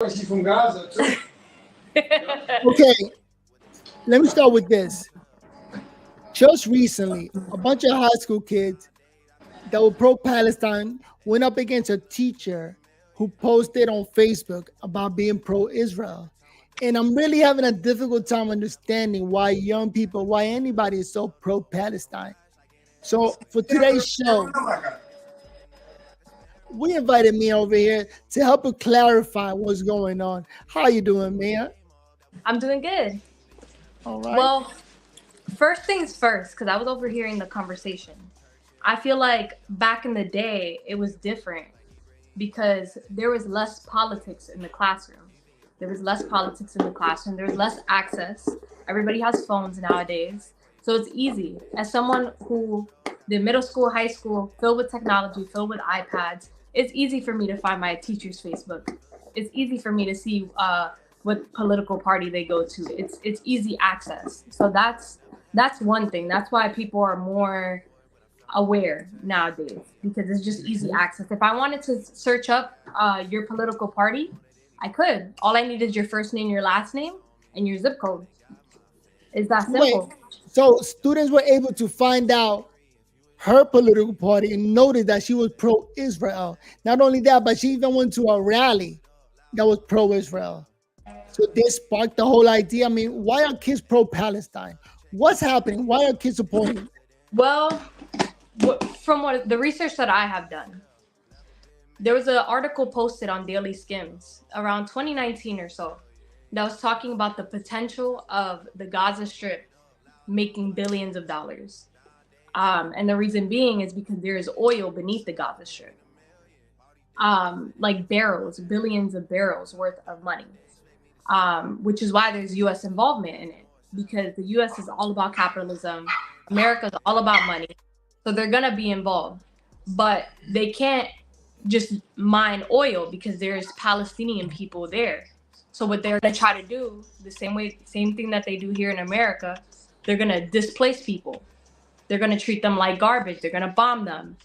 She's from Gaza too. Okay, let me start with this. Just recently, a bunch of high school kids that were pro-Palestine went up against a teacher who posted on Facebook about being pro-Israel. And I'm really having a difficult time understanding why young people, why anybody is so pro-Palestine. So for today's show, we invited Mia over here to help us clarify what's going on. How you doing, Mia? I'm doing good. All right. Well, first things first, because I was overhearing the conversation. I feel like back in the day, it was different because there was less politics in the classroom. There was less politics in the classroom. There was less access. Everybody has phones nowadays. So it's easy. As someone who did middle school, high school, filled with technology, filled with iPads, it's easy for me to find my teacher's Facebook. It's easy for me to see what political party they go to. It's easy access. So that's one thing. That's why people are more aware nowadays because it's just easy access. If I wanted to search up your political party, I could. All I need is your first name, your last name, and your zip code. It's that simple. Wait, so students were able to find out her political party and noticed that she was pro-Israel. Not only that, but she even went to a rally that was pro-Israel. So this sparked the whole idea. I mean, why are kids pro-Palestine? What's happening? Why are kids supporting? Well, from what the research that I have done, there was an article posted on Daily Skims around 2019 or so that was talking about the potential of the Gaza Strip making billions of dollars. And the reason being is because there is oil beneath the Gaza Strip, like barrels, billions of barrels worth of money, which is why there's U.S. involvement in it, because the U.S. is all about capitalism. America's all about money. So they're going to be involved. But they can't just mine oil because there's Palestinian people there. So what they're going to try to do, the same thing that they do here in America, they're going to displace people. They're going to treat them like garbage. They're going to bomb them.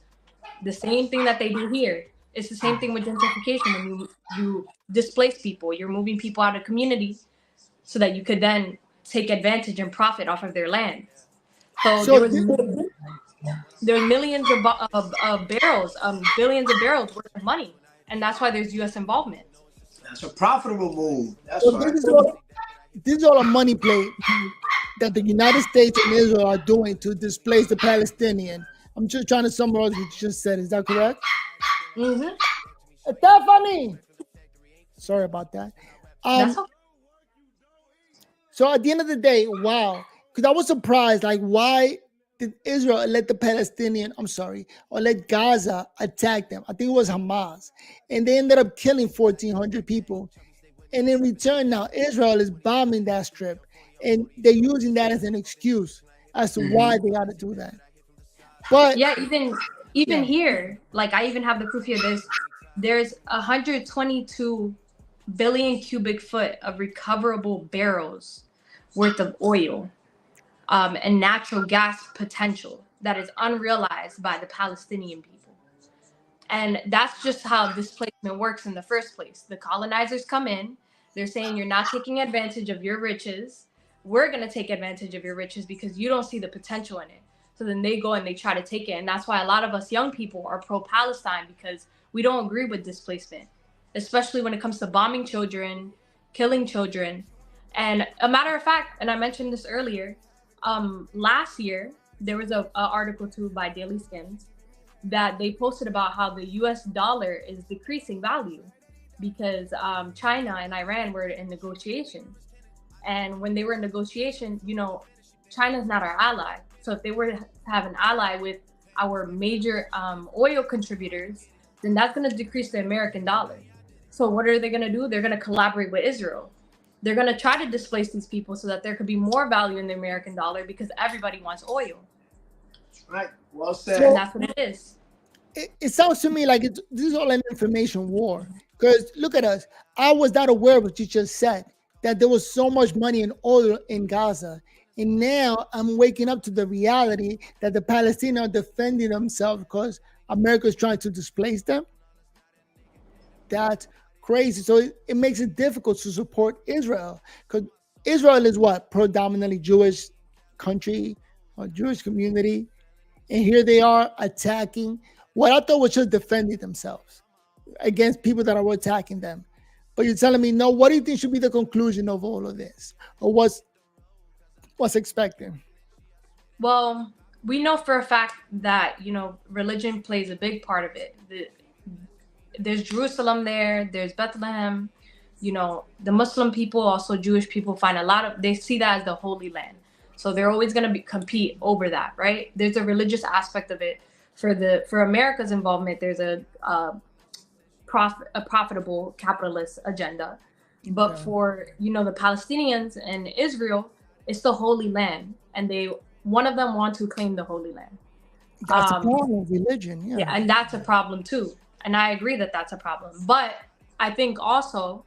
The same thing that they do here. It's the same thing with gentrification. When you displace people, you're moving people out of communities so that you could then take advantage and profit off of their land. So there was millions of barrels, billions of barrels worth of money. And that's why there's U.S. involvement. That's a profitable move. That's So right. this is all a money play that the United States and Israel are doing to displace the Palestinian. I'm just trying to summarize what you just said. Is that correct? Mm-hmm. Stephanie! Sorry about that. That's okay. So at the end of the day, wow. Because I was surprised, like, why did Israel let the Palestinian, or let Gaza attack them? I think it was Hamas. And they ended up killing 1,400 people. And in return now, Israel is bombing that strip. And they're using that as an excuse as to why they got to do that. But yeah, even here, like I even have the proof here. There's 122 billion cubic foot of recoverable barrels worth of oil and natural gas potential that is unrealized by the Palestinian people. And that's just how displacement works in the first place. The colonizers come in, they're saying you're not taking advantage of your riches. We're going to take advantage of your riches because you don't see the potential in it. So then they go and they try to take it. And that's why a lot of us young people are pro-Palestine, because we don't agree with displacement, especially when it comes to bombing children, killing children. And a matter of fact, and I mentioned this earlier, last year, there was a article too by Daily Skims that they posted about how the US dollar is decreasing value because China and Iran were in negotiations. And when they were in negotiation, China's not our ally. So if they were to have an ally with our major oil contributors, then that's going to decrease the American dollar. So what are they going to do? They're going to collaborate with Israel. They're going to try to displace these people so that there could be more value in the American dollar because everybody wants oil. Right. Well said. And that's what it is. it sounds to me like this is all an information war. Because look at us. I was not aware of what you just said, that there was so much money in oil in Gaza. And now I'm waking up to the reality that the Palestinians are defending themselves because America is trying to displace them. That's crazy. So it makes it difficult to support Israel because Israel is what? Predominantly Jewish country or Jewish community. And here they are attacking what I thought was just defending themselves against people that are attacking them. But you're telling me, no, what do you think should be the conclusion of all of this? Or what's expected? Well, we know for a fact that, religion plays a big part of it. There's Jerusalem there, there's Bethlehem. The Muslim people, also Jewish people, they see that as the Holy Land. So they're always going to compete over that, right? There's a religious aspect of it. For America's involvement, there's a profitable capitalist agenda. But for, the Palestinians and Israel, it's the Holy Land. And one of them want to claim the Holy Land. That's a problem with religion, yeah. Yeah, and that's a problem too. And I agree that that's a problem. But I think also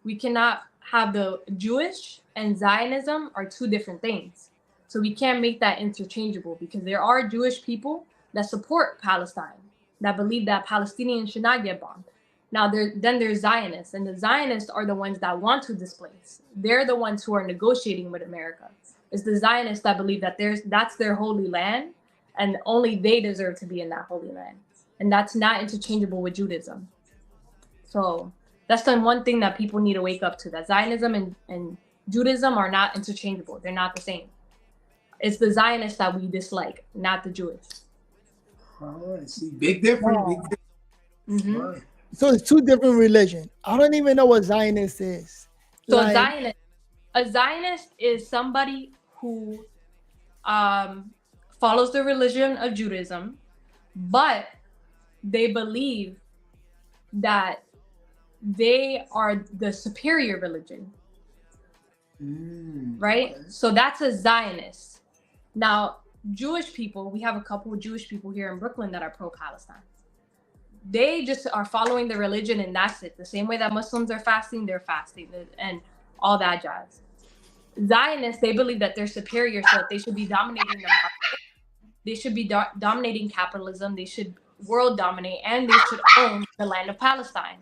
we cannot have the Jewish and Zionism are two different things. So we can't make that interchangeable because there are Jewish people that support Palestine, that believe that Palestinians should not get bombed. Now, then there's Zionists, and the Zionists are the ones that want to displace. They're the ones who are negotiating with America. It's the Zionists that believe that that's their holy land, and only they deserve to be in that holy land. And that's not interchangeable with Judaism. So that's the one thing that people need to wake up to, that Zionism and Judaism are not interchangeable. They're not the same. It's the Zionists that we dislike, not the Jewish. Oh, I see. Big difference. Wow. Big difference. Mm-hmm. Right. So it's two different religions. I don't even know what Zionist is. So a Zionist is somebody who follows the religion of Judaism, but they believe that they are the superior religion. Right? Okay. So that's a Zionist. Now, Jewish people, we have a couple of Jewish people here in Brooklyn that are pro-Palestine. They just are following the religion, and that's it. The same way that Muslims are fasting, they're fasting, and all that jazz. Zionists, they believe that they're superior, so that they should be dominating the market. They should be dominating capitalism. They should world dominate, and they should own the land of Palestine.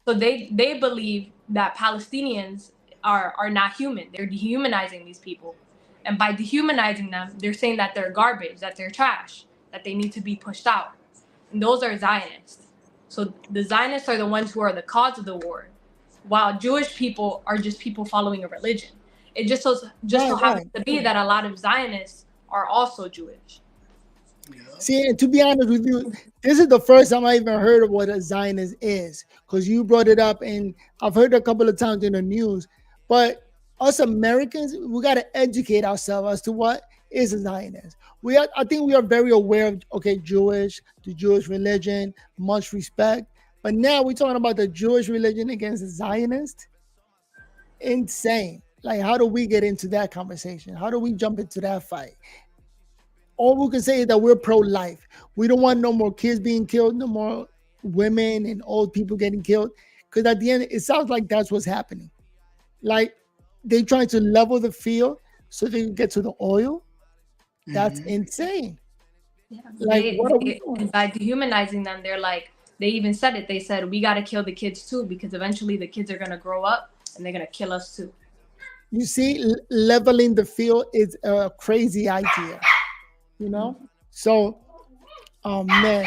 So they believe that Palestinians are not human. They're dehumanizing these people. And by dehumanizing them, they're saying that they're garbage, that they're trash, that they need to be pushed out. And those are Zionists. So the Zionists are the ones who are the cause of the war, while Jewish people are just people following a religion. It just so happens to be that a lot of Zionists are also Jewish. Yeah. See, and to be honest with you, this is the first time I even heard of what a Zionist is, because you brought it up, and I've heard it a couple of times in the news. But us Americans, we got to educate ourselves as to what is a Zionist. I think we are very aware of, the Jewish religion, much respect. But now we're talking about the Jewish religion against the Zionist. Insane. Like, how do we get into that conversation? How do we jump into that fight? All we can say is that we're pro-life. We don't want no more kids being killed, no more women and old people getting killed. Because at the end, it sounds like that's what's happening. Like, they're trying to level the field so they can get to the oil. That's insane. Yeah. Like, what are we doing? By dehumanizing them, they even said it. They said, we got to kill the kids too, because eventually the kids are going to grow up and they're going to kill us too. You see, leveling the field is a crazy idea, So, man.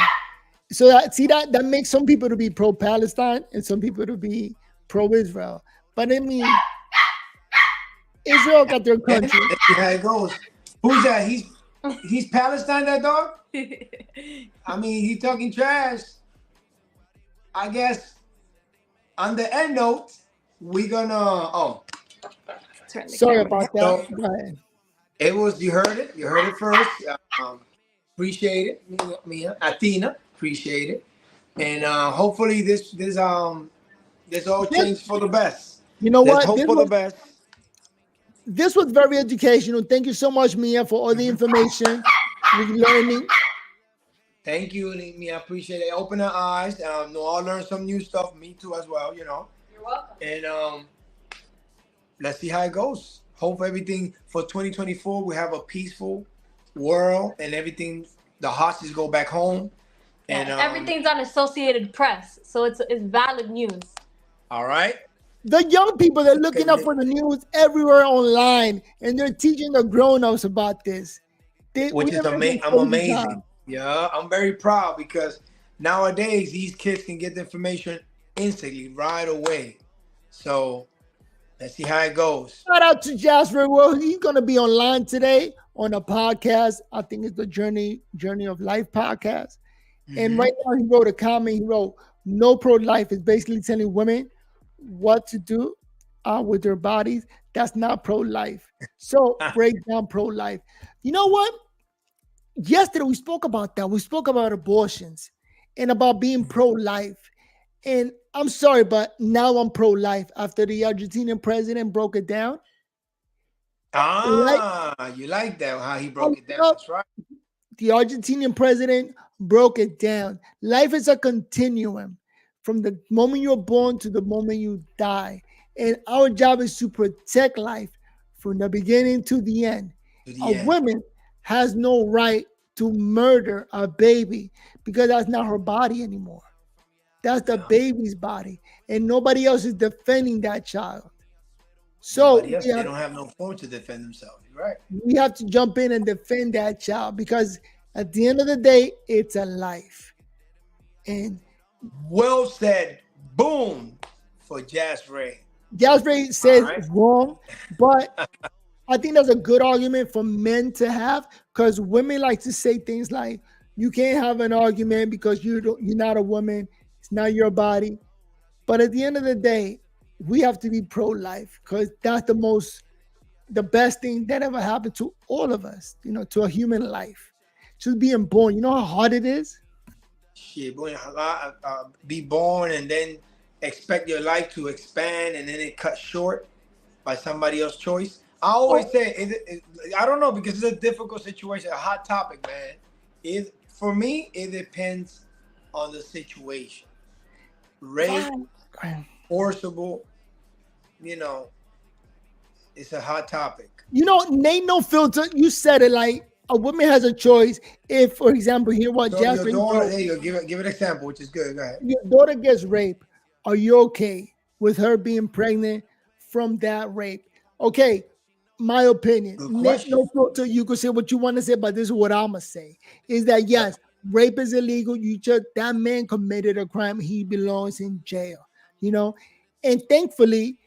So that makes some people to be pro-Palestine and some people to be pro-Israel. But I mean, Israel got their country. That's how it goes. Who's that? He's Palestine, that dog? I mean, he's talking trash. I guess on the end note, we're gonna Sorry about that. Go ahead. It was, you heard it first. Appreciate it. Me, Athena, appreciate it. And hopefully this all changed for the best. You know Let's what? hope for the best. This was very educational. Thank you so much, Mia, for all the information we're learning. Thank you, Mia. I appreciate it. Open our eyes. I learned some new stuff. Me too, as well. You're welcome. And let's see how it goes. Hope everything for 2024 we have a peaceful world and everything. The hostages go back home, And everything's on Associated Press, so it's valid news. All right. The young people, they're looking up for the news everywhere online, and they're teaching the grown-ups about this. Which is amazing. I'm amazing. Yeah, I'm very proud because nowadays these kids can get the information instantly, right away. So let's see how it goes. Shout out to Jasper. Well, he's going to be online today on a podcast. I think it's the Journey of Life podcast. Mm-hmm. And right now he wrote a comment. He wrote, "No pro-life is basically telling women what to do with their bodies. That's not pro-life. So break down pro-life." You know what? Yesterday we spoke about that. We spoke about abortions and about being pro-life. And I'm sorry, but now I'm pro-life after the Argentinian president broke it down. You like that, how he broke it down. That's right. The Argentinian president broke it down. Life is a continuum from the moment you're born to the moment you die. And our job is to protect life from the beginning to the end. A woman has no right to murder a baby because that's not her body anymore. That's the baby's body. And nobody else is defending that child. So they don't have no phone to defend themselves. Right. We have to jump in and defend that child because at the end of the day, it's a life. And well said. Boom for Jazz Ray. Jazz Ray says it's wrong, but I think that's a good argument for men to have because women like to say things like, "You can't have an argument because you're not a woman. It's not your body." But at the end of the day, we have to be pro-life because that's the best thing that ever happened to all of us, to a human life. Just being born. You know how hard it is? Shit, be born and then expect your life to expand and then it cut short by somebody else's choice. I always say, I don't know, because it's a difficult situation, a hot topic, man. For me, it depends on the situation. Rape, forcible, it's a hot topic. Nate No Filter, you said it like a woman has a choice. If, for example, here what Jasper, your daughter, there you go, give an example, which is good. Go ahead. Your daughter gets raped. Are you okay with her being pregnant from that rape? Okay, my opinion. Nate No Filter, you can say what you want to say, but this is what I'm gonna say: is that yes, rape is illegal. That man committed a crime. He belongs in jail. And thankfully,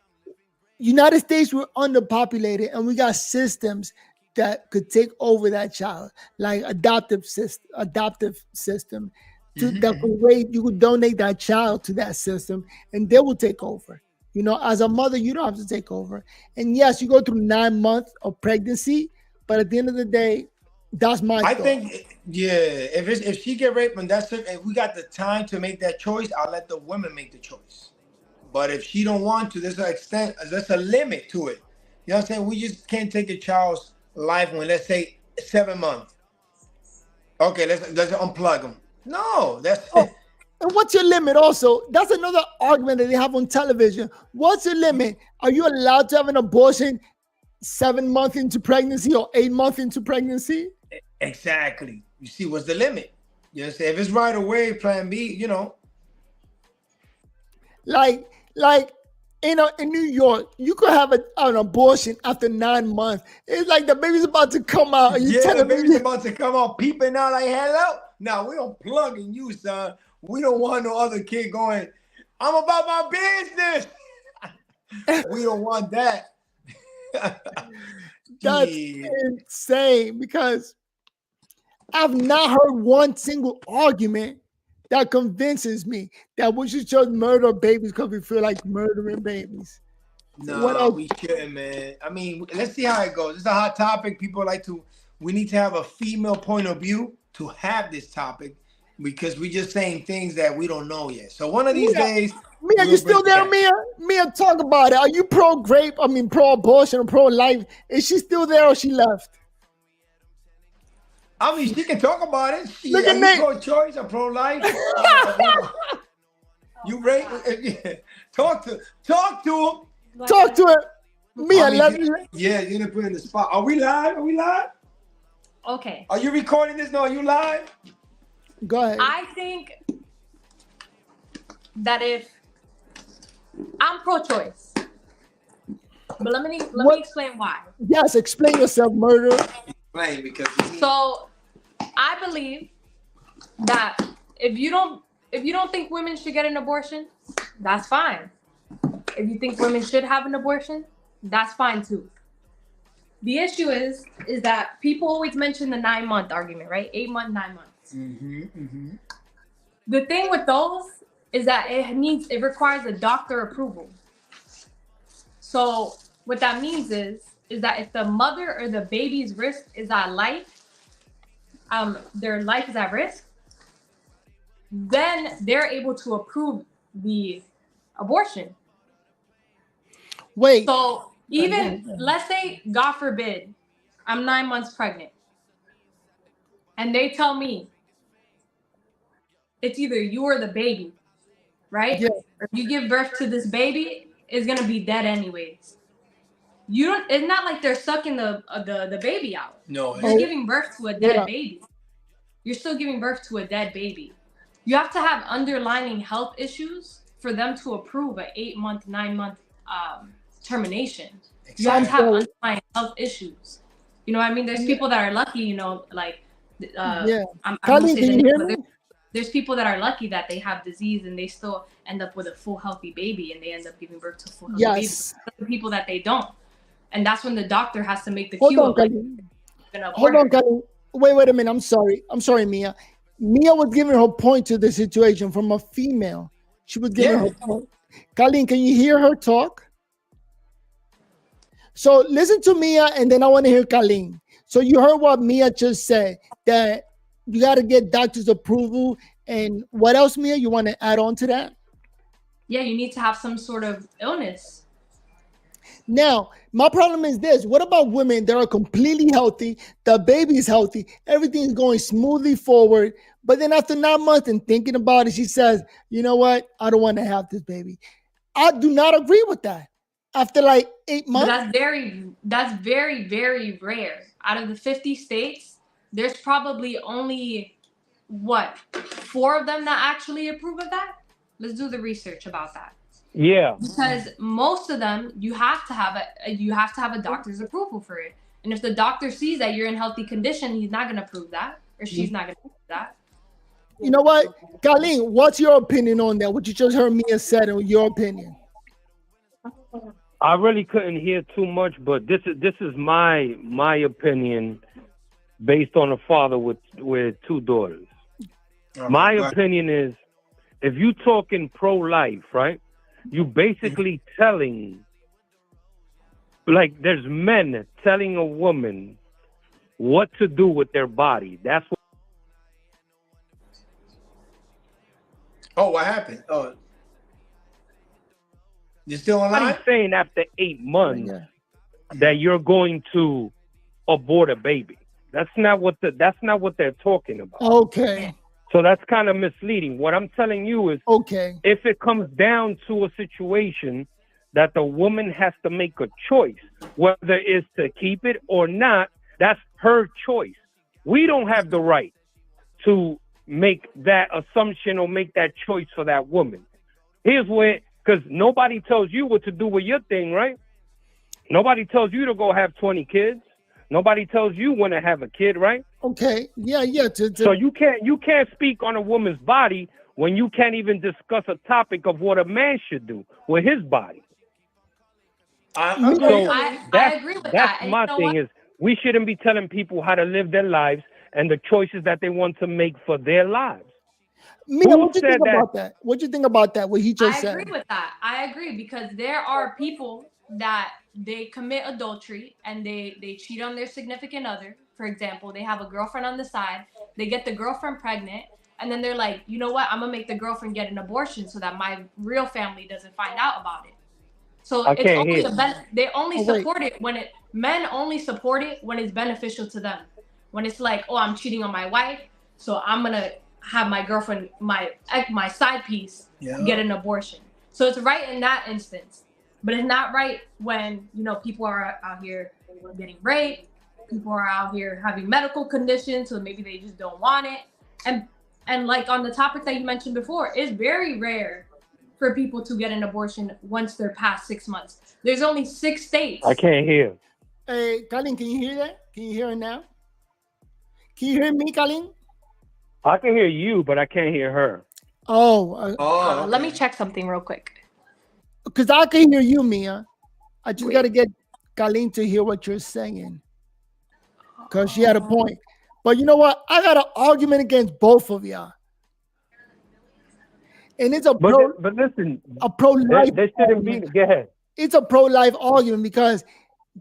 United States, we're underpopulated and we got systems that could take over that child, like adoptive system that could raise, you could donate that child to that system and they will take over. As a mother, you don't have to take over. And yes, you go through 9 months of pregnancy, but at the end of the day, that's my thought. I think, if she get raped and if we got the time to make that choice, I'll let the women make the choice. But if she don't want to, there's a limit to it. You know what I'm saying? We just can't take a child's life when, let's say, 7 months. Okay, let's unplug them. No, that's and what's your limit also? That's another argument that they have on television. What's your limit? Are you allowed to have an abortion 7 months into pregnancy or 8 months into pregnancy? Exactly. You see, what's the limit? You know what I'm saying? If it's right away, plan B, Like in New York, you could have an abortion after 9 months. It's like the baby's about to come out. And the baby's about to come out, peeping out like, hello. Now we don't plug in you, son. We don't want no other kid going, I'm about my business. We don't want that. That's insane because I've not heard one single argument that convinces me that we should just murder babies because we feel like murdering babies. No, we shouldn't, man. I mean, let's see how it goes. It's a hot topic. We need to have a female point of view to have this topic because we're just saying things that we don't know yet. So one of these days. Mia, you still there, Mia? Mia, talk about it. Are you pro-abortion or pro-life? Is she still there or she left? I mean, she can talk about it. Look at Nate. Pro-choice or pro-life? You rate? Talk to him. Talk to him. Mia, you're gonna put in the spot. Are we live? Okay. Are you recording this? No, are you live? Go ahead. I think that if I'm pro-choice, but let me explain why. Yes, explain yourself, murder. Explain, because So I believe that if you don't think women should get an abortion, that's fine. If you think women should have an abortion, that's fine too. The issue is that people always mention the 9-month argument, right? 8 months, 9 months. The thing with those is that it requires a doctor approval. So what that means is that if the mother or the baby's risk is at life, their life is at risk, then they're able to approve the abortion. Wait. So even, let's say, God forbid, I'm 9 months pregnant, and they tell me it's either you or the baby, right? Yeah. Or if you give birth to this baby, it's gonna be dead anyways. You don't. It's not like they're sucking the baby out. no. You're giving birth to a dead baby. You're still giving birth to a dead baby. You have to have underlying health issues for them to approve an 8-month, 9-month termination. You have to have underlying health issues. You know what I mean? There's people that are lucky, you know, like Colleen, can you hear me? There's people that are lucky that they have disease and they still end up with a full healthy baby and they end up giving birth to a full healthy baby. The people that they don't. And that's when the doctor has to make the cue. Hold on, Colleen. Wait a minute. I'm sorry, Mia. Mia was giving her point to the situation from a female. She was giving her point. Colleen, can you hear her talk? So listen to Mia, and then I want to hear Colleen. So you heard what Mia just said, that you got to get doctor's approval. And what else, Mia, you want to add on to that? Yeah, you need to have some sort of illness. Now, my problem is this. What about women that are completely healthy? The baby is healthy. Everything's going smoothly forward. But then after 9 months and thinking about it, she says, you know what? I don't want to have this baby. I do not agree with that. After like 8 months. But that's very, very rare. Out of the 50 states, there's probably only, 4 of them that actually approve of that? Let's do the research about that. Yeah. Because most of them, you have to have a doctor's approval for it. And if the doctor sees that you're in healthy condition, he's not going to approve that, or she's not going to approve that. You know what? Colleen, what's your opinion on that? What you just heard Mia said, your opinion? I really couldn't hear too much, but this is my opinion based on a father with 2 daughters. My opinion is, if you talking pro-life, right? You basically telling, like, there's men telling a woman what to do with their body. That's what. Oh, what happened? Oh, you're still online? I'm saying after 8 months that you're going to abort a baby. That's not what they're talking about. Okay. So that's kind of misleading. What I'm telling you is, if it comes down to a situation that the woman has to make a choice, whether it's to keep it or not, that's her choice. We don't have the right to make that assumption or make that choice for that woman. Here's where, because nobody tells you what to do with your thing, right? Nobody tells you to go have 20 kids. Nobody tells you when to have a kid, right? Okay. Yeah. So you can't speak on a woman's body when you can't even discuss a topic of what a man should do with his body. I agree with that. That's my thing is, we shouldn't be telling people how to live their lives and the choices that they want to make for their lives. Mia, what do you think about that? What do you think about that? What he just said? I agree with that. I agree, because there are people that they commit adultery and they cheat on their significant other. For example, they have a girlfriend on the side, they get the girlfriend pregnant, and then they're like, you know what, I'm gonna make the girlfriend get an abortion so that my real family doesn't find out about it. So it's only they only support it when men only support it when it's beneficial to them. When it's like, oh, I'm cheating on my wife, so I'm gonna have my girlfriend, my side piece, get an abortion. So it's right in that instance. But it's not right when, you know, people are out here getting raped, people are out here having medical conditions, so maybe they just don't want it. And And like on the topic that you mentioned before, it's very rare for people to get an abortion once they're past 6 months. There's only 6 states. I can't hear. Hey, Colin, can you hear that? Can you hear it now? Can you hear me, Colin? I can hear you, but I can't hear her. Okay. Let me check something real quick. Because I can hear you, Mia. I just got to get Colin to hear what you're saying. Because she had a point. But you know what? I got an argument against both of y'all. And it's a but listen, a pro-life. There shouldn't be. Go ahead. It's a pro-life argument because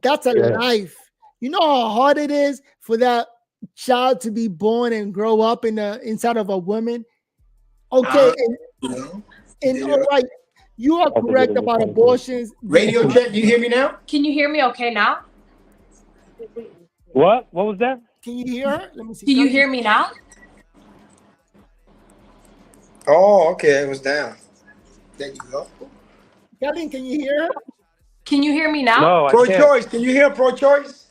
that's a life. You know how hard it is for that child to be born and grow up inside of a woman. Okay, and all right, you are correct about abortions. Radio check. You hear me now? Can you hear me okay now? What? What was that? Can you hear her? Let me see. Can you hear me now? Oh, okay. It was down. There you go. Colin, can you hear her? Can you hear me now? No, I pro-choice. Can you hear pro-choice?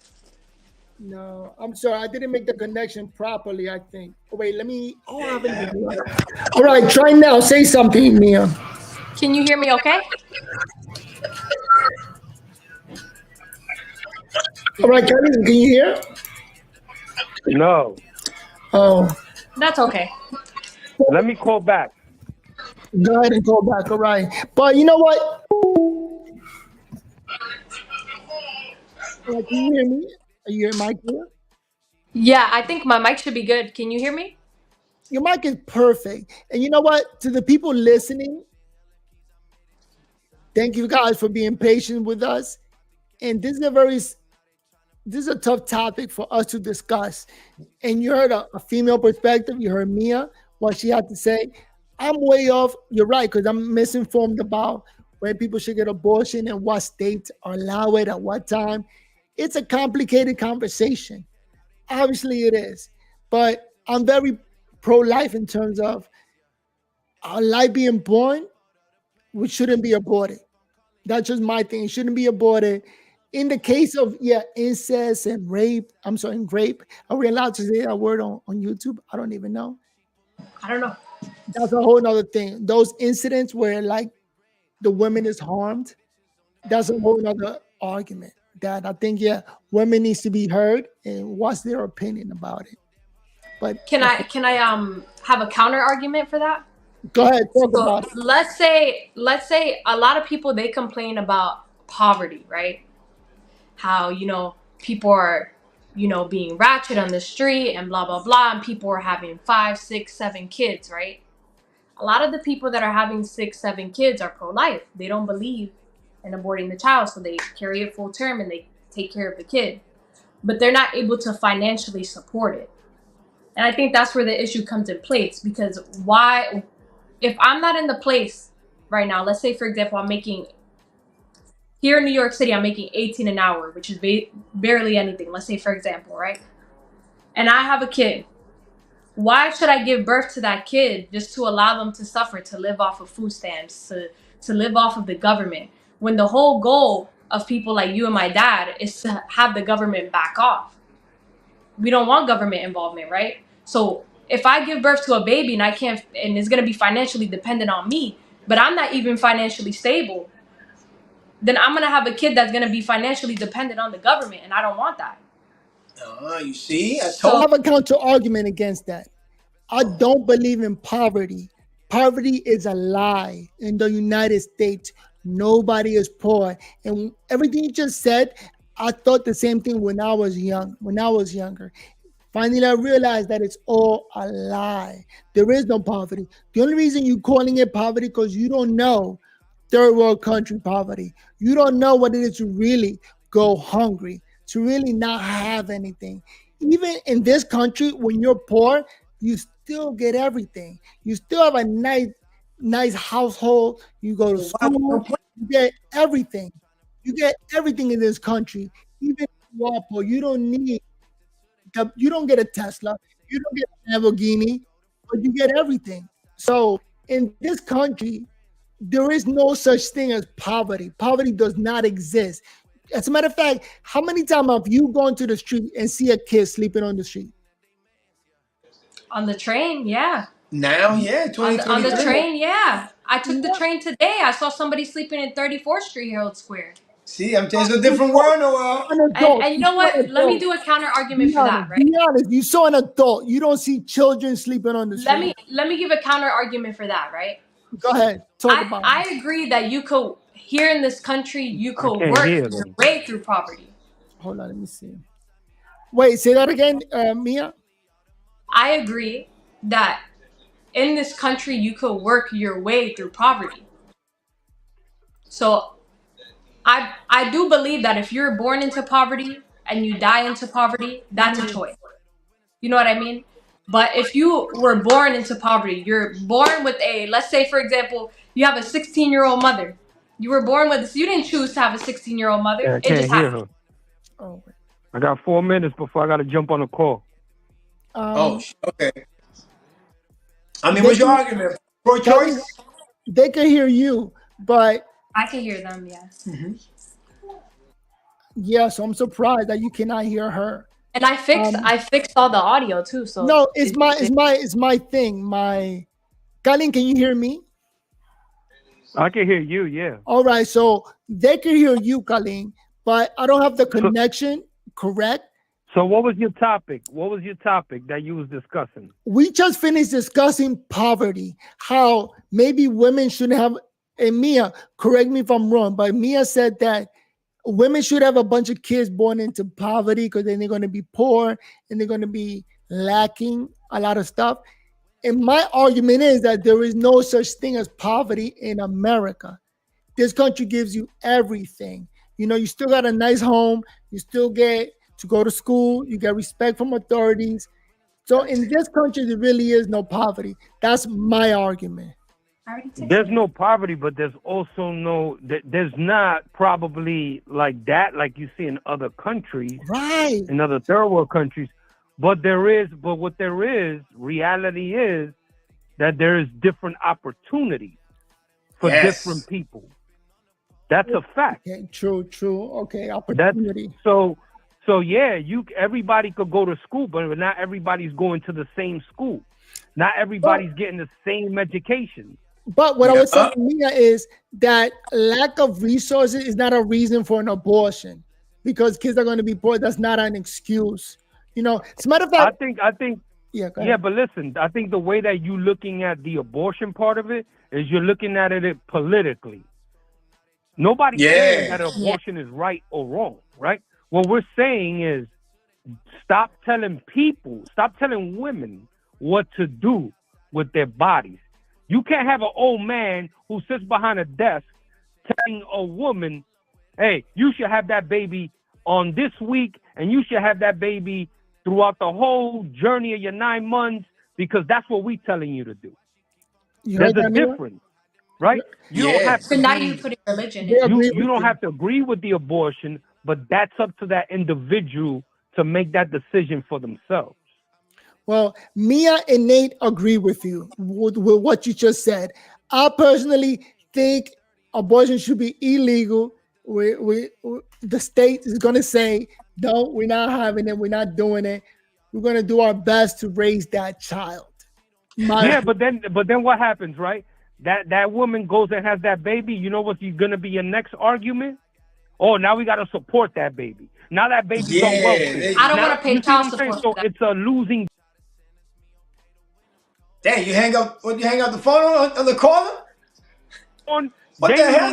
No, I'm sorry. I didn't make the connection properly, I think. Oh, wait, let me. Oh, I haven't. All right, try now. Say something, Mia. Can you hear me okay? All right, Colin, can you hear? No. Oh. That's okay. Let me call back. Go ahead and call back. All right. But you know what? Can you hear me? Are you hearing my clear? Yeah, I think my mic should be good. Can you hear me? Your mic is perfect. And you know what? To the people listening, thank you guys for being patient with us. And this is a tough topic for us to discuss. And you heard a female perspective. You heard Mia, what she had to say. I'm way off. You're right, because I'm misinformed about when people should get abortion and what states allow it at what time. It's a complicated conversation. Obviously it is. But I'm very pro-life in terms of our life being born, which shouldn't be aborted. That's just my thing. It shouldn't be aborted. In the case of, incest and rape, rape. Are we allowed to say that word on YouTube? I don't even know. I don't know. That's a whole nother thing. Those incidents where like the woman is harmed, that's a whole nother argument that I think, women needs to be heard and what's their opinion about it. But can I have a counter argument for that? Go ahead, talk about it. Let's say a lot of people, they complain about poverty, right? How, people are, being ratchet on the street and blah, blah, blah. And people are having 5, 6, 7 kids, right? A lot of the people that are having 6, 7 kids are pro-life. They don't believe in aborting the child. So they carry it full term and they take care of the kid. But they're not able to financially support it. And I think that's where the issue comes in place. Because why, if I'm not in the place right now, let's say, for example, I'm making, here in New York City, I'm making 18 an hour, which is barely anything. Let's say, for example, right? And I have a kid. Why should I give birth to that kid just to allow them to suffer, to live off of food stamps, to live off of the government, when the whole goal of people like you and my dad is to have the government back off? We don't want government involvement, right? So if I give birth to a baby and and it's going to be financially dependent on me, but I'm not even financially stable, then I'm going to have a kid that's going to be financially dependent on the government, and I don't want that. You see? I have a counter argument against that. I don't believe in poverty. Poverty is a lie. In the United States, nobody is poor. And everything you just said, I thought the same thing when I was younger. Finally, I realized that it's all a lie. There is no poverty. The only reason you're calling it poverty because you don't know third world country poverty. You don't know what it is to really go hungry, to really not have anything. Even in this country, when you're poor, you still get everything. You still have a nice household. You go to school, you get everything. You get everything in this country. Even if you are poor, you don't get a Tesla, you don't get a Lamborghini, but you get everything. So in this country, there is no such thing as poverty. Poverty does not exist. As a matter of fact, how many times have you gone to the street and see a kid sleeping on the street? On the train, yeah. Now, yeah, 2023. On the train, yeah. I took the train today. I saw somebody sleeping in 34th Street Herald Square. See, I'm telling you, it's a different world, Noel. And you know what? Let me do a counter argument for that, right? Be honest. You saw an adult. You don't see children sleeping on the street. Let me give a counter argument for that, right? Go ahead. Talk about it. I agree that you could, here in this country, you could work your way through poverty. Hold on, let me see. Wait, say that again, Mia. I agree that in this country you could work your way through poverty. So I do believe that if you're born into poverty and you die into poverty, that's a choice. You know what I mean? But if you were born into poverty, you're born with let's say, for example, you have a 16-year-old mother. You were born with this. You didn't choose to have a 16-year-old mother. Yeah, I can't hear her. Oh. I got 4 minutes before I got to jump on a call. Okay. I mean, what's your argument? Pro-choice? They can hear you, but I can hear them. Yes. Mm-hmm. Yeah, so I'm surprised that you cannot hear her. And I fixed all the audio too. So no, it's my thing. Colin, can you hear me? I can hear you. Yeah. All right, so they can hear you, Colin, but I don't have the connection. Correct. So what was your topic? What was your topic that you was discussing? We just finished discussing poverty, how maybe women shouldn't have, and Mia, correct me if I'm wrong, but Mia said that women should have a bunch of kids born into poverty because then they're going to be poor and they're going to be lacking a lot of stuff. And my argument is that there is no such thing as poverty in America. This country gives you everything. You know, you still got a nice home. You still get to go to school. You get respect from authorities. So in this country, there really is no poverty. That's my argument. There's no poverty, but there's also there's not probably like that, like you see in other countries, right? In other third world countries. But what there is, reality is that there is different opportunities for different people. That's a fact. Okay, true. Okay, opportunity. So yeah, everybody could go to school, but not everybody's going to the same school. Not everybody's getting the same education. But what I was saying, Mia, is that lack of resources is not a reason for an abortion because kids are going to be poor. That's not an excuse. You know, as a matter of fact, I think. Yeah, but listen, I think the way that you're looking at the abortion part of it is you're looking at it politically. Nobody's saying that abortion is right or wrong, right? What we're saying is stop telling women what to do with their bodies. You can't have an old man who sits behind a desk telling a woman, hey, you should have that baby on this week and you should have that baby throughout the whole journey of your 9 months because that's what we're telling you to do. There's a difference, right? You don't have to. Now you put religion in. You don't have to agree with the abortion, but that's up to that individual to make that decision for themselves. Well, Mia and Nate agree with you with what you just said. I personally think abortion should be illegal. The state is going to say, no, we're not having it. We're not doing it. We're going to do our best to raise that child. But then what happens, right? That woman goes and has that baby. You know what's going to be your next argument? Oh, now we got to support that baby. Now that baby's on welfare. I don't want to pay child support. So it's a losing. Damn, you hang up the phone on the caller? What the hell?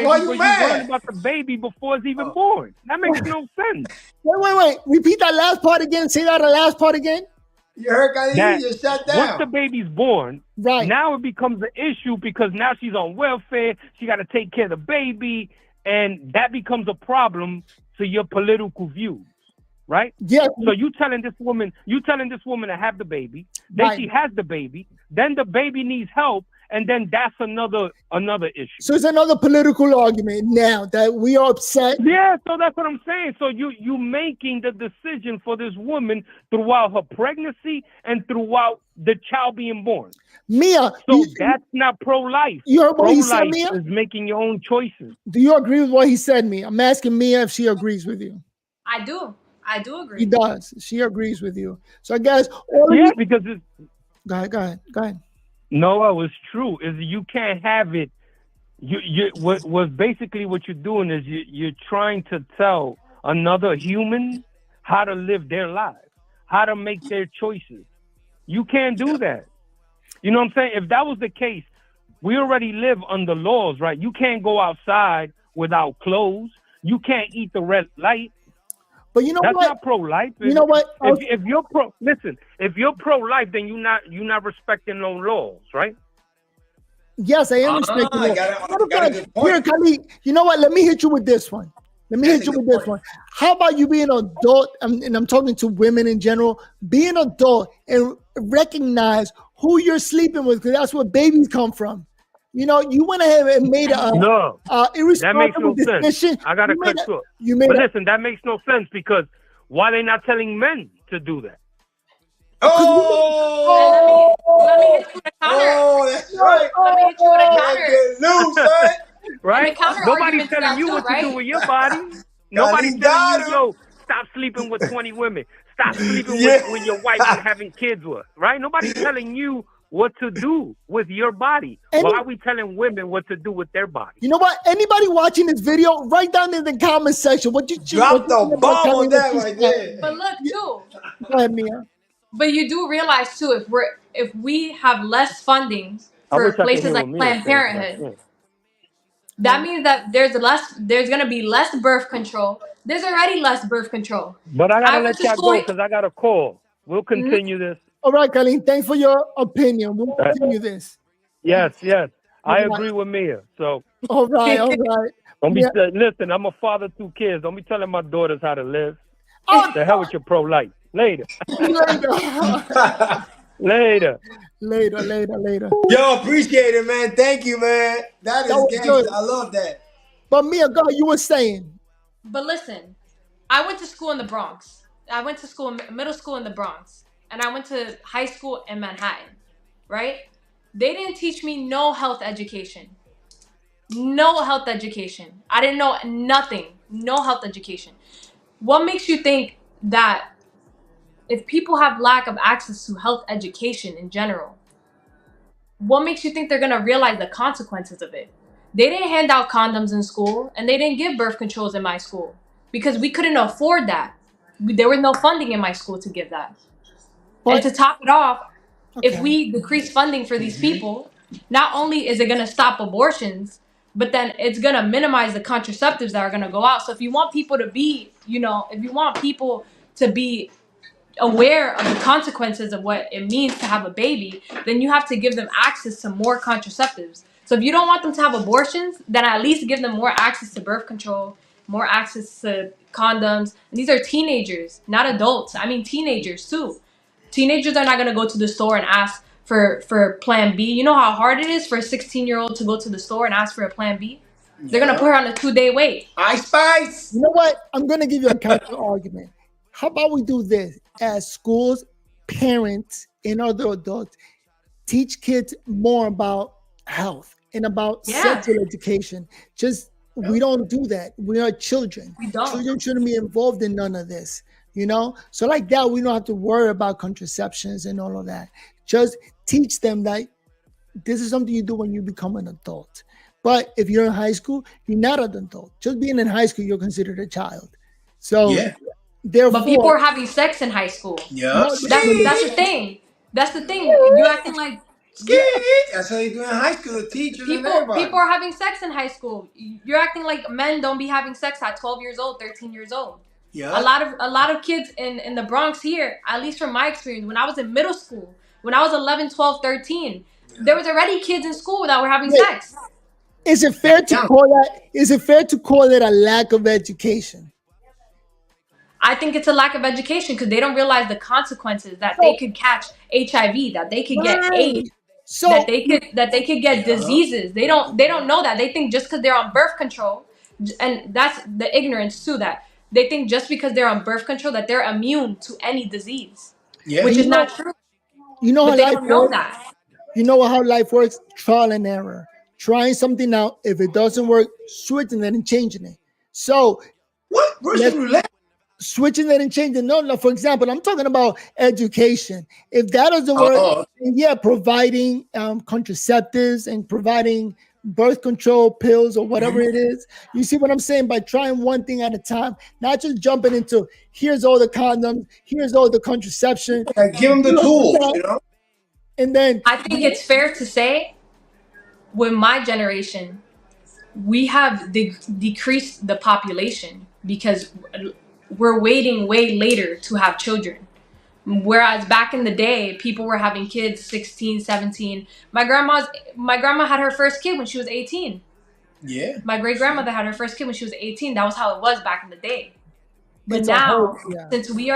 Why you mad? About the baby before it's even born. That makes no sense. Wait. Repeat that last part again. Say that last part again. You heard, guys? You shut down. Once the baby's born, right now it becomes an issue because now she's on welfare. She got to take care of the baby, and that becomes a problem to your political views. Right? Yeah. So you telling this woman to have the baby, then she has the baby, then the baby needs help, and then that's another issue. So it's another political argument now that we are upset. Yeah, so that's what I'm saying. So you making the decision for this woman throughout her pregnancy and throughout the child being born. Mia, so that's not pro-life. You heard what he said, Mia? Is making your own choices. Do you agree with what he said, Mia? I'm asking Mia if she agrees with you. I do agree. He does. She agrees with you. So I guess because it's Go ahead. No, it's true. Is you can't have it. What basically what you're doing is you're trying to tell another human how to live their lives, how to make their choices. You can't do that. You know what I'm saying? If that was the case, we already live under laws, right? You can't go outside without clothes. You can't eat the red light. But you know that's what? not pro-life. You know what? If you're if you're pro-life, then you're not respecting no laws, right? Yes, I am respecting laws. Got a good point. Here, Khalid, you know what? Let me hit you with this one. How about you being an adult? And I'm talking to women in general. Be an adult and recognize who you're sleeping with, because that's where babies come from. You know, you went ahead and made irresponsible decision. I gotta cut short. But listen, that makes no sense, because why they not telling men to do that? Let me hit you with a counter. That's right. Let me hit you with a counter. Get loose, right? Right? Nobody's telling you what to do with your body. Nobody's telling you, yo, stop sleeping with 20 women. Stop sleeping with your wife and having kids with. Right? Nobody's telling you what to do with your body. Why are we telling women what to do with their body? You know what? Anybody watching this video, write down in the comment section what you drop the bomb on that right there. But look, too. Go ahead, Mia. But you do realize too, if we have less funding for places like Planned Parenthood, that means that there's gonna be less birth control. There's already less birth control. But I gotta let y'all go because I got a call. We'll continue this. All right, Colleen, thanks for your opinion. We'll continue this. Yes. I agree with Mia. So all right. Don't be listen, I'm a father to 2 kids. Don't be telling my daughters how to live. The hell with your pro-life. Later. Later. Yo, appreciate it, man. Thank you, man. That is gangster. I love that. But Mia, God, you were saying. But listen, I went to school in the Bronx. I went to middle school in the Bronx. And I went to high school in Manhattan, right? They didn't teach me no health education. No health education. I didn't know nothing. No health education. What makes you think that if people have lack of access to health education in general, what makes you think they're going to realize the consequences of it? They didn't hand out condoms in school, and they didn't give birth controls in my school because we couldn't afford that. There was no funding in my school to give that. And to top it off, if we decrease funding for these people, not only is it going to stop abortions, but then it's going to minimize the contraceptives that are going to go out. So if you want people to be, aware of the consequences of what it means to have a baby, then you have to give them access to more contraceptives. So if you don't want them to have abortions, then at least give them more access to birth control, more access to condoms. And these are teenagers, not adults. I mean, teenagers too. Teenagers are not going to go to the store and ask for Plan B. You know how hard it is for a 16-year-old to go to the store and ask for a Plan B? They're going to put her on a 2-day wait. Ice Spice. You know what? I'm going to give you a counter argument. How about we do this? As schools, parents, and other adults, teach kids more about health and about sexual education. We don't do that. We are children. We don't. Children shouldn't be involved in none of this. So like that, we don't have to worry about contraceptions and all of that. Just teach them that this is something you do when you become an adult. But if you're in high school, you're not an adult. Just being in high school, you're considered a child. So therefore, but people are having sex in high school. Yeah, that's the thing. That's the thing. You're acting like that's how you do in high school. The teachers and everybody. People are having sex in high school. You're acting like men don't be having sex at 12 years old, 13 years old. Yeah. A lot of kids in the Bronx here, at least from my experience, when I was in middle school, when I was 11, 12, 13, there was already kids in school that were having sex. Is it fair to call it a lack of education? I think it's a lack of education because they don't realize the consequences that they could catch HIV, that they could get AIDS, that they could get diseases. They don't know that. They think just because they're on birth control, and that's the ignorance too, that they think just because they're on birth control that they're immune to any disease, which is not true. You know but how life works. That. You know how life works? Trial and error. Trying something out. If it doesn't work, switching it and changing it. So what? Russian roulette? switching it and changing. No, for example, I'm talking about education. If that doesn't work, yeah, providing contraceptives and providing birth control pills or whatever it is. You see what I'm saying? By trying one thing at a time, not just jumping into here's all the condoms, here's all the contraception. Give them the tools, And then I think it's fair to say, with my generation, we have decreased the population because we're waiting way later to have children. Whereas back in the day, people were having kids 16, 17. My grandma had her first kid when she was 18. Yeah. My great grandmother had her first kid when she was 18. That was how it was back in the day. But now, since we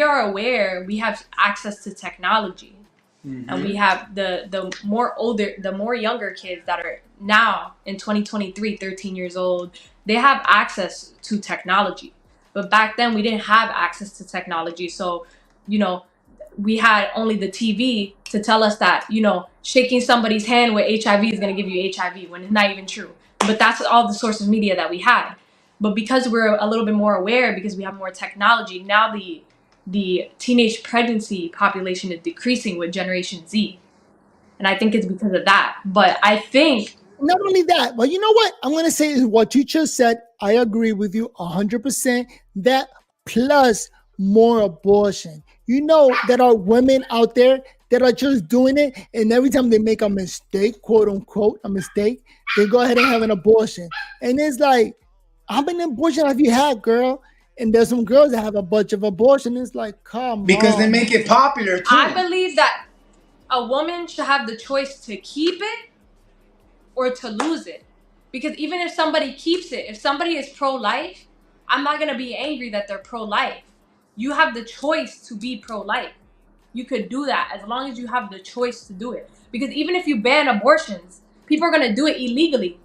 are aware, we have access to technology. Mm-hmm. And we have the more younger kids that are now in 2023, 13 years old, they have access to technology. But back then we didn't have access to technology. So, we had only the TV to tell us that, shaking somebody's hand with HIV is going to give you HIV, when it's not even true. But that's all the source of media that we had. But because we're a little bit more aware, because we have more technology, now the teenage pregnancy population is decreasing with Generation Z. And I think it's because of that. But I think... Not only that, but you know what? I'm going to say is what you just said. I agree with you 100%. That plus more abortion. You know, there are women out there that are just doing it. And every time they make a mistake, quote unquote, a mistake, they go ahead and have an abortion. And it's like, how many abortions have you had, girl? And there's some girls that have a bunch of abortions. It's like, come on. Because they make it popular, too. I believe that a woman should have the choice to keep it or to lose it. Because even if somebody keeps it, if somebody is pro-life, I'm not going to be angry that they're pro-life. You have the choice to be pro-life. You could do that as long as you have the choice to do it. Because even if you ban abortions, people are going to do it illegally.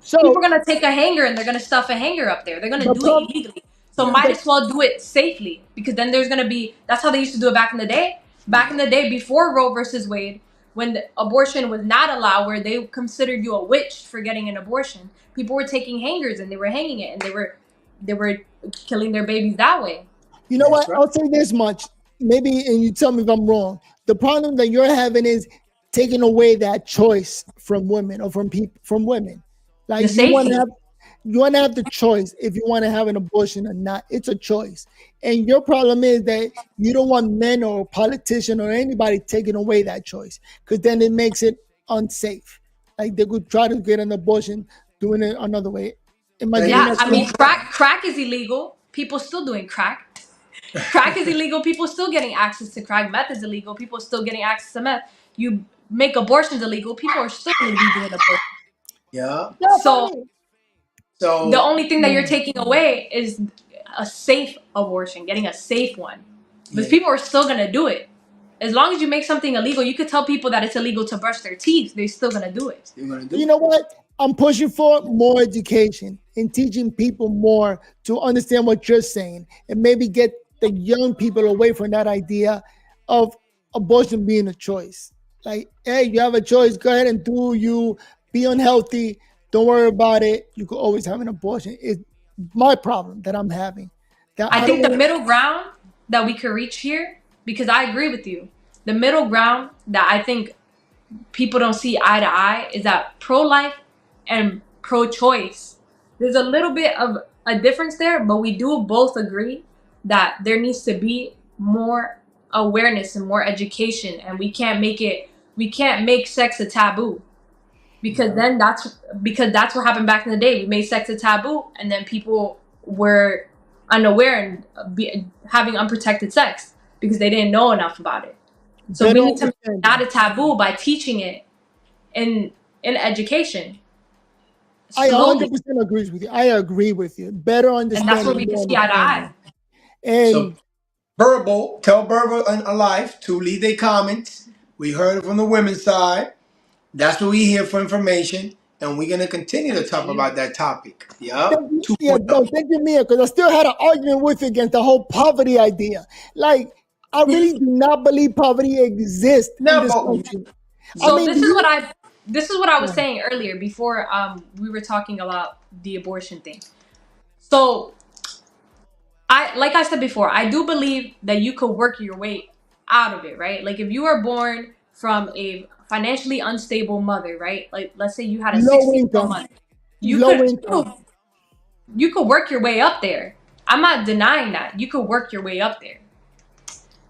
So people are going to take a hanger and they're going to stuff a hanger up there. They're going to do it illegally. So might as well do it safely, because then there's going to be, that's how they used to do it back in the day. Back in the day, before Roe versus Wade, when the abortion was not allowed, where they considered you a witch for getting an abortion, people were taking hangers and they were hanging it, and they were killing their babies that way. You know what? I'll say this much. Maybe, and you tell me if I'm wrong. The problem that you're having is taking away that choice from women or from people, from women. Like you want to have the choice if you want to have an abortion or not. It's a choice. And your problem is that you don't want men or a politician or anybody taking away that choice, because then it makes it unsafe. Like they could try to get an abortion doing it another way. I mean, crack is illegal. People still doing crack. Crack is illegal. People still getting access to crack. Meth is illegal. People still getting access to meth. You make abortions illegal. People are still going to be doing abortions. Yeah. So the only thing that you're taking away is a safe abortion, getting a safe one. But people are still going to do it. As long as you make something illegal, you could tell people that it's illegal to brush their teeth. They're still going to do it. You know what? I'm pushing for more education and teaching people more to understand what you're saying, and maybe get the young people away from that idea of abortion being a choice. Like, hey, you have a choice. Go ahead and do you. Be unhealthy. Don't worry about it. You could always have an abortion. It's my problem that I'm having. I think the middle ground that we could reach here, because I agree with you, the middle ground that I think people don't see eye to eye is that pro-life and pro-choice, there's a little bit of a difference there, but we do both agree that there needs to be more awareness and more education, and we can't make sex a taboo. Because then that's what happened back in the day. We made sex a taboo, and then people were unaware and having unprotected sex because they didn't know enough about it. So we need to make it not a taboo by teaching it in education. Slowly. I 100% agree with you. I agree with you. Better understand. And that's what we can see eye to eye. And so, tell Verbal and Alive to leave their comments. We heard it from the women's side. That's what we hear for information, and we're going to continue to talk about that topic. Thank you, Mia, because I still had an argument with you against the whole poverty idea. Like, I really do not believe poverty exists in this country. So this is what I was saying earlier before we were talking about the abortion thing. So like I said before, I do believe that you could work your way out of it, right? Like if you are born from a financially unstable mother, right? Like let's say you had a 60-year-old mother. You could work your way up there. I'm not denying that. You could work your way up there.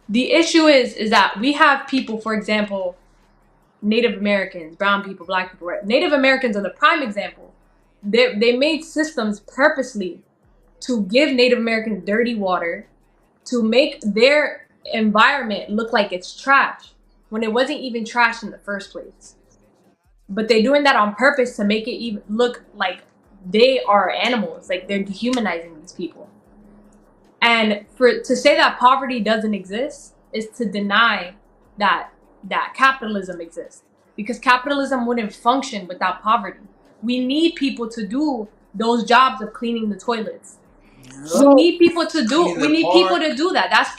The issue is that we have people, for example, Native Americans, brown people, black people, right? Native Americans are the prime example. They made systems purposely to give Native Americans dirty water, to make their environment look like it's trash when it wasn't even trash in the first place. But they're doing that on purpose to make it even look like they are animals, like they're dehumanizing these people. And to say that poverty doesn't exist is to deny that capitalism exists, because capitalism wouldn't function without poverty. We need people to do those jobs of cleaning the toilets. So, we need people to do that. That's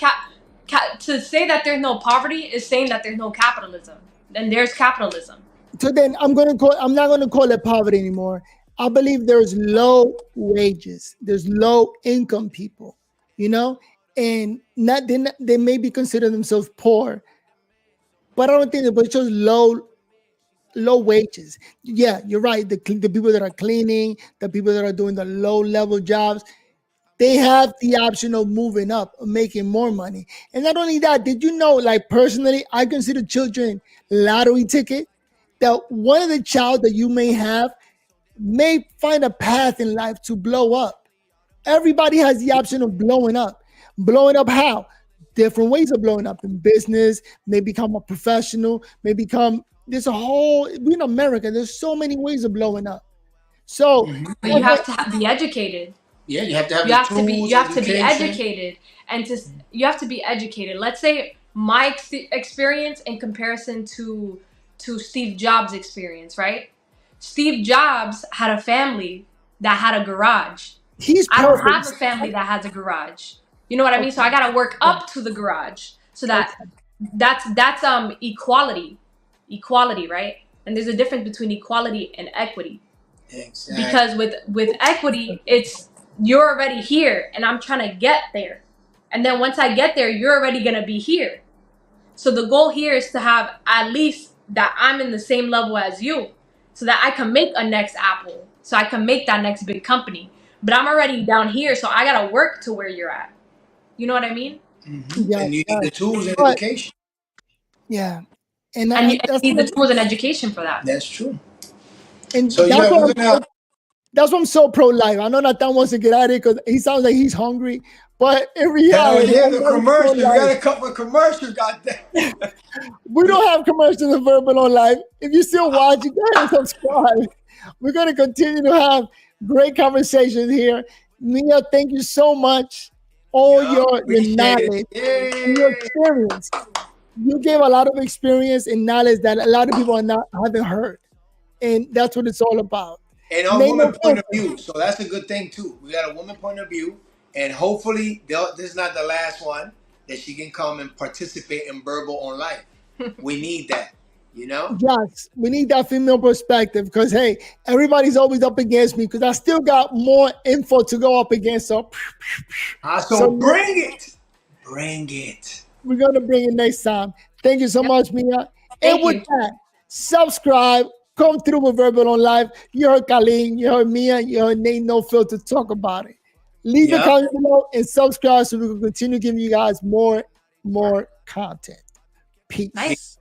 to say that there's no poverty is saying that there's no capitalism. Then there's capitalism. So then I'm not going to call it poverty anymore. I believe there's low wages. There's low income people, you know, and they may be considering themselves poor, but I don't think it's just low wages. Yeah, you're right. The people that are cleaning, the people that are doing the low level jobs, they have the option of moving up, of making more money. And not only that, did you know, like personally, I consider children lottery ticket, that one of the child that you may have may find a path in life to blow up. Everybody has the option of blowing up. Blowing up how? Different ways of blowing up. In business, may become a professional, may become, we're in America, there's so many ways of blowing up. So but you have to be educated. Yeah, you have to have the tools, you have to be educated, and you have to be educated. Let's say my experience in comparison to Steve Jobs' experience, right? Steve Jobs had a family that had a garage. I don't have a family that has a garage. You know what I mean? So I gotta work up to the garage. So that's equality, right? And there's a difference between equality and equity. Exactly. Because with equity, it's you're already here and I'm trying to get there. And then once I get there, you're already going to be here. So the goal here is to have at least that I'm in the same level as you, so that I can make a next Apple, so I can make that next big company. But I'm already down here, so I got to work to where you're at. You know what I mean? Mm-hmm. Yeah, and you need the tools and education. Yeah. And you need the tools and education for that. That's true. And so that's why I'm so pro-life. I know Nathan wants to get at it because he sounds like he's hungry, but in reality, the commercial. We got a couple of commercials, goddamn. We don't have commercials in Verbal on Life. If you still watch, you gotta subscribe. We're gonna continue to have great conversations here. Mia, thank you so much. All your knowledge, your experience. You gave a lot of experience and knowledge that a lot of people haven't heard, and that's what it's all about. And a woman point of view, so that's a good thing too. We got a woman point of view, and hopefully this is not the last one, that she can come and participate in Verbal on Life. We need that, you know? Yes, we need that female perspective, because hey, everybody's always up against me because I still got more info to go up against. So bring it. We're gonna bring it next time. Thank you so much, Mia. And with that, subscribe. Come through with Verbal on Live. You heard Colleen, you heard Mia, you heard Nate No Filter talk about it. Leave a comment below and subscribe so we can continue giving you guys more content. Peace. Nice.